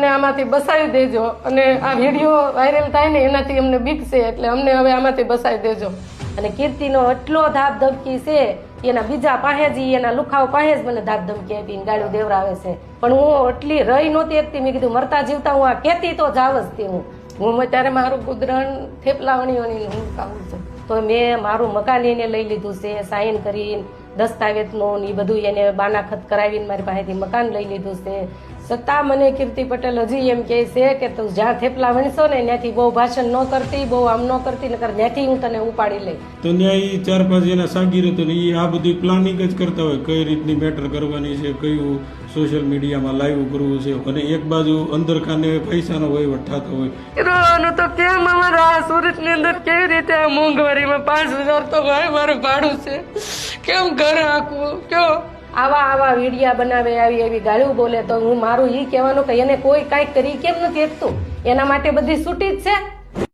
અમને આમાંથી બસાવી દેજો અને આ વિડીયો વાયરલ થાય ને એનાથી અમને બીક છે એટલે અમને હવે આમાંથી બસાવી દેજો. અને કીર્તિનો એટલો ધાક ધમકી છે, એના બીજા પાસે જ એના લુખાઓ પાસે જ મને ધાક ધમકી આપીને ગાળું દેવરાવે છે. પણ હું એટલી રહી નહોતી એકતી, મેં કીધું મરતા જીવતા હું આ કહેતી તો જાવ જ તે હું અત્યારે મારું ગુદરણ થેપલા વણીઓની હું ખાવું છું. તો મેં મારું મકાન એને લઈ લીધું છે, સાઈન કરીને દસ્તાવેજનું એ બધું એને બાનાખત કરાવીને મારી પાસેથી મકાન લઈ લીધું છે. છતાં મને કીર્તિ પટેલ હજી એમ કહે છે કે તું જ્યાં થેપલા વણશો ને ત્યાંથી બહુ ભાષણ ન કરતી, બહુ આમ ન કરતી, નકર ત્યાંથી હું તને ઉપાડી લઈ. તો ન્યાય 4-5 એના સાગીર હતો ને એ આ બધી પ્લાનિંગ જ કરતા હોય, કઈ રીતની મેટર કરવાની છે, કયું સોશિયલ મીડિયામાં લાઈવ કરવું છે, અને એક બાજુ અંદર ખાને પૈસાનો વહીવટ થતો હોય. રોવાનું તો કેમ અમારા સુરતની અંદર કેવી રીતે આ મોંઘવારીમાં 5,000 તો મારું ભાડું છે, કેમ ઘર આખવું કયો? આવા વિડીયા બનાવે, આવી એવી ગાળું બોલે તો હું મારું ઈ કહેવાનું કે એને કોઈ કાંઈક કરી કેમ નથી શકતું? એના માટે બધી છૂટી જ છે.